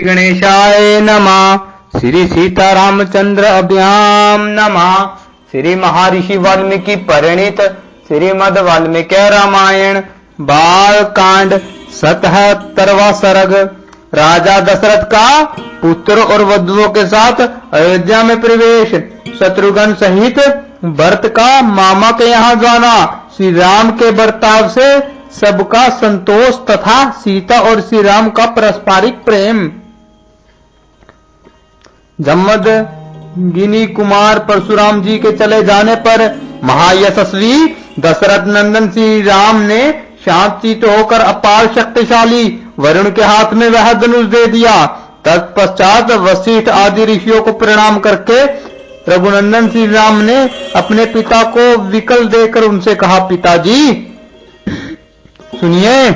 गणेशाय नमः। श्री सीतारामचंद्र अभ्याम नमः। श्री महर्षि वाल्मीकि परिणीत श्रीमद् वाल्मीकि रामायण बाल कांड 77वां सर्ग। राजा दशरथ का पुत्र और वधुओं के साथ अयोध्या में प्रवेश। शत्रुघ्न सहित भरत का मामा के यहाँ जाना। श्री राम के बर्ताव से सबका संतोष तथा सीता और श्री राम का पारस्परिक प्रेम। जमदग्नि कुमार परशुराम जी के चले जाने पर महायशस्वी दशरथ नंदन श्री राम ने शांतचित्त होकर अपार शक्तिशाली वरुण के हाथ में वह धनुष दे दिया। तत्पश्चात वशिष्ठ आदि ऋषियों को प्रणाम करके रघुनंदन श्री राम ने अपने पिता को विकल देकर उनसे कहा, पिताजी सुनिए,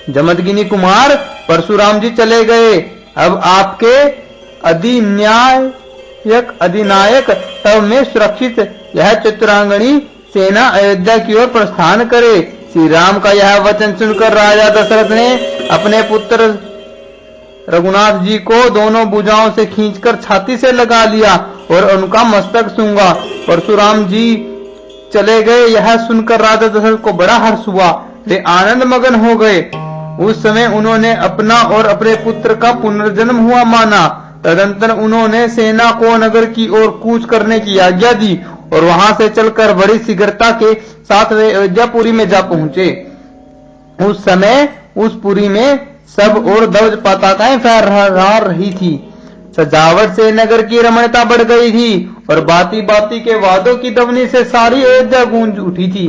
जमदग्नि कुमार परशुराम जी चले गए। अब आपके अधिनायक तब में सुरक्षित यह चित्रांगणी सेना अयोध्या की ओर प्रस्थान करे। श्री राम का यह वचन सुनकर राजा दशरथ ने अपने पुत्र रघुनाथ जी को दोनों भुजाओं से खींचकर छाती से लगा लिया और उनका मस्तक सूंघा। परशुराम जी चले गए यह सुनकर राजा दशरथ को बड़ा हर्ष हुआ। वे आनंद मगन हो गए। उस समय उन्होंने अपना और अपने पुत्र का पुनर्जन्म हुआ माना। तदंतर उन्होंने सेना को नगर की ओर कूच करने की आज्ञा दी और वहां से चलकर बड़ी शीघ्रता के साथ वे अयोध्यापुरी में जा पहुंचे। उस समय उस पुरी में सब और ध्वज पताकाएं फहरा रही थी। सजावट से नगर की रमणीयता बढ़ गई थी और बाती बाती के वादों की ध्वनि से सारी अयोध्या गूंज उठी थी।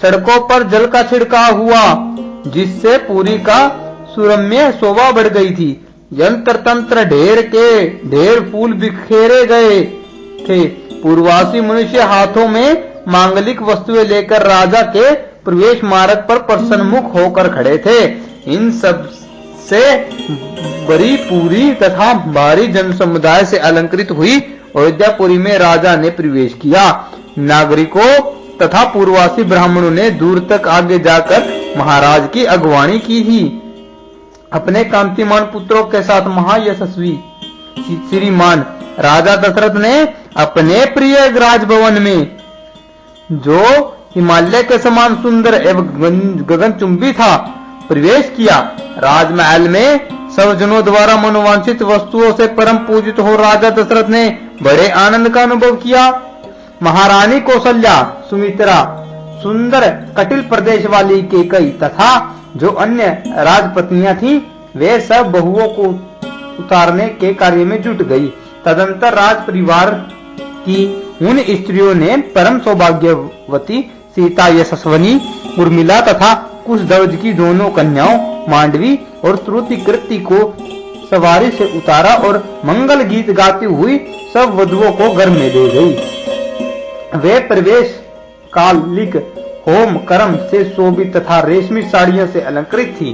सड़कों पर जल का छिड़काव हुआ जिससे पुरी का सुरम्य शोभा बढ़ गई थी। यंत्र तंत्र ढेर फूल बिखेरे गए थे। पूर्ववासी मनुष्य हाथों में मांगलिक वस्तुएं लेकर राजा के प्रवेश मार्ग पर प्रसन्नमुख होकर खड़े थे। इन सब से बड़ी पूरी तथा भारी जन समुदाय से अलंकृत हुई अयोध्यापुरी में राजा ने प्रवेश किया। नागरिकों तथा पूर्ववासी ब्राह्मणों ने दूर तक आगे जाकर महाराज की अगवानी की थी। अपने कांतिमान पुत्रों के साथ महायशस्वी श्रीमान राजा दशरथ ने अपने प्रिय राजभवन में, जो हिमालय के समान सुंदर एवं गगनचुंबी था, प्रवेश किया। राजमहल में सब जनों द्वारा मनोवांछित वस्तुओं से परम पूजित हो राजा दशरथ ने बड़े आनंद का अनुभव किया। महारानी कौशल्या, सुमित्रा, सुंदर कटिल प्रदेश वाली केकई तथा जो अन्य राजपत्नियां थीं, वे सब बहुओं को उतारने के कार्य में जुट गई। तदंतर राज परिवार की उन स्त्रियों ने परम सौभाग्यवती सीता, यशस्वनी, उर्मिला तथा कुशध्वज की दोनों कन्याओं मांडवी और श्रुतिकृति को सवारी से उतारा और मंगल गीत गाती हुई सब वधुओं को घर में दे गई। वे प्रवेश कालिक होम कर्म से शोभित तथा रेशमी साड़ियों से अलंकृत थी।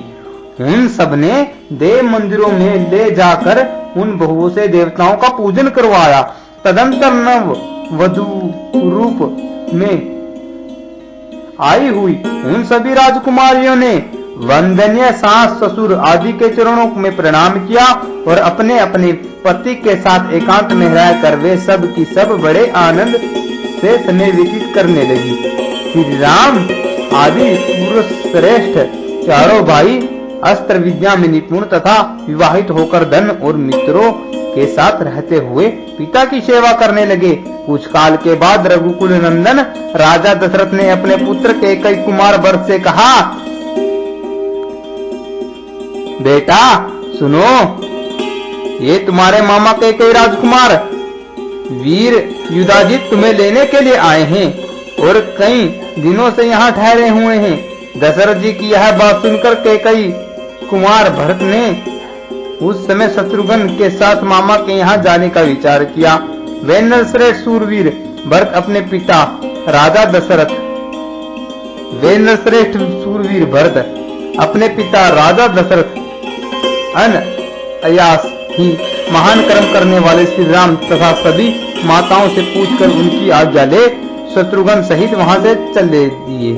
उन सबने देव मंदिरों में ले जाकर उन बहुओं से देवताओं का पूजन करवाया। तदंतर नव वधु रूप में आई हुई उन सभी राजकुमारियों ने वंदनीय सास ससुर आदि के चरणों में प्रणाम किया और अपने अपने पति के साथ एकांत में रहकर वे सब की सब बड़े आनंद से समय व्यतीत करने लगी। श्री राम आदि पुरुष श्रेष्ठ चारों भाई अस्त्र विद्या में निपुण तथा विवाहित होकर धन और मित्रों के साथ रहते हुए पिता की सेवा करने लगे। कुछ काल के बाद रघुकुल नंदन राजा दशरथ ने अपने पुत्र कैकेयी कुमार भरत से कहा, बेटा सुनो, ये तुम्हारे मामा कैकेयी राजकुमार वीर युधाजित तुम्हें लेने के लिए आए हैं और कई दिनों से यहाँ ठहरे हुए हैं। दशरथ जी की यह बात सुनकर कैकेयी कुमार भरत ने उस समय शत्रुघ्न के साथ मामा के यहाँ जाने का विचार किया। वे नरश्रेष्ठ सूरवीर भरत अपने पिता राजा दशरथ अनायास ही महान कर्म करने वाले श्री राम तथा सभी माताओं से पूछकर उनकी आज्ञा ले शत्रुघ्न सहित वहां से चले दिए।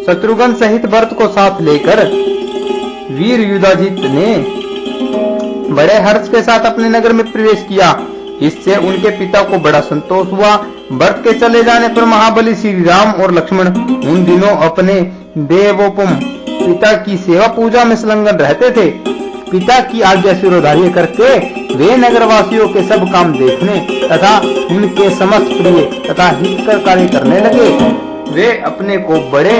शत्रुघ्न सहित भरत को साथ लेकर वीर युधाजित ने बड़े हर्ष के साथ अपने नगर में प्रवेश किया। इससे उनके पिता को बड़ा संतोष हुआ। व्रत के चले जाने पर महाबली श्री राम और लक्ष्मण उन दिनों अपने देवोपम पिता की सेवा पूजा में संलग्न रहते थे। पिता की आज्ञा शिरोधार्य करके वे नगरवासियों के सब काम देखने तथा उनके समस्त प्रिय तथा हितकर कार्य करने लगे। वे अपने को बड़े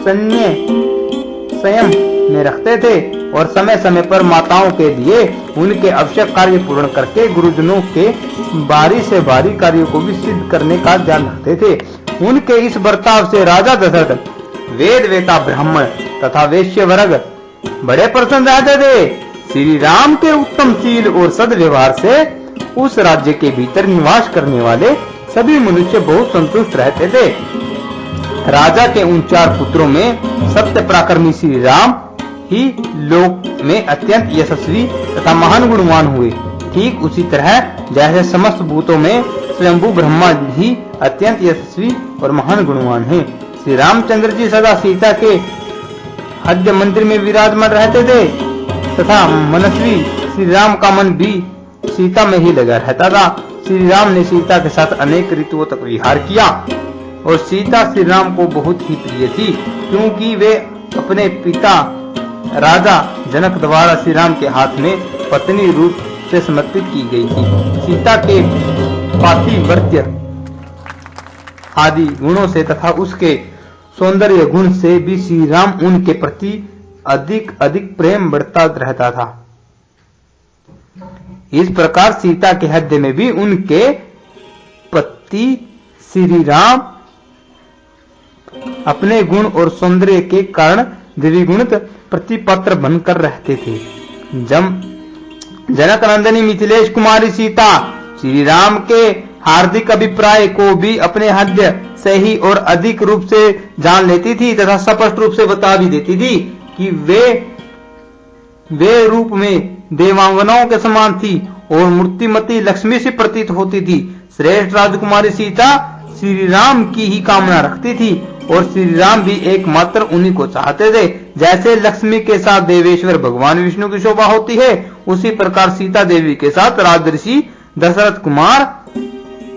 संयम में रखते थे और समय समय पर माताओं के लिए उनके आवश्यक कार्य पूर्ण करके गुरुजनों के बारी से बारी कार्यों को भी सिद्ध करने का ध्यान रखते थे। उनके इस बर्ताव से राजा दशरथ, वेद वेता ब्राह्मण तथा वैश्य वर्ग बड़े प्रसन्न रहते थे। श्री राम के उत्तम शील और सद्व्यवहार से उस राज्य के भीतर निवास करने वाले सभी मनुष्य बहुत संतुष्ट रहते थे। राजा के उन 4 पुत्रों में सत्य पराक्रमी श्री राम ही लोक में अत्यंत यशस्वी तथा महान गुणवान हुए। ठीक उसी तरह जैसे समस्त भूतों में स्वयंभू ब्रह्मा ही अत्यंत यशस्वी और महान गुणवान हैं। श्री रामचंद्र जी सदा सीता के हृदय मंदिर में विराजमान रहते थे तथा मनस्वी श्री राम का मन भी सीता में ही लगा रहता था। श्री राम ने सीता के साथ अनेक ऋतुओं तक विहार किया और सीता श्री राम को बहुत ही प्रिय थी, क्योंकि वे अपने पिता राजा जनक द्वारा श्री राम के हाथ में पत्नी रूप से समर्पित की गई थी। सीता के पातिव्रत्य आदि गुणों से तथा उसके सौंदर्य गुण से भी श्री राम उनके प्रति अधिक अधिक प्रेम बढ़ता रहता था। इस प्रकार सीता के हृदय में भी उनके पति श्री राम अपने गुण और सौंदर्य के कारण द्विगुणित प्रतिपत्र बनकर रहते थे। जनक नंदिनी मिथिलेश कुमारी सीता श्री राम के हार्दिक अभिप्राय को भी अपने हृदय से ही और अधिक रूप से जान लेती थी तथा स्पष्ट रूप से बता भी देती थी कि वे रूप में देवांगनाओं के समान थी और मूर्तिमती लक्ष्मी से प्रतीत होती थी। श्रेष्ठ राजकुमारी सीता श्री राम की ही कामना रखती थी और श्री राम भी एकमात्र उन्हीं को चाहते थे। जैसे लक्ष्मी के साथ देवेश्वर भगवान विष्णु की शोभा होती है, उसी प्रकार सीता देवी के साथ राजऋषि दशरथ कुमार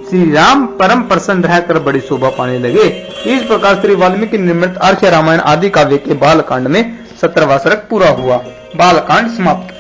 श्री राम परम प्रसन्न रहकर बड़ी शोभा पाने लगे। इस प्रकार श्री वाल्मीकि निर्मित आर्ष रामायण आदि काव्य के बालकांड में 17वां सर्ग पूरा हुआ। बालकांड समाप्त।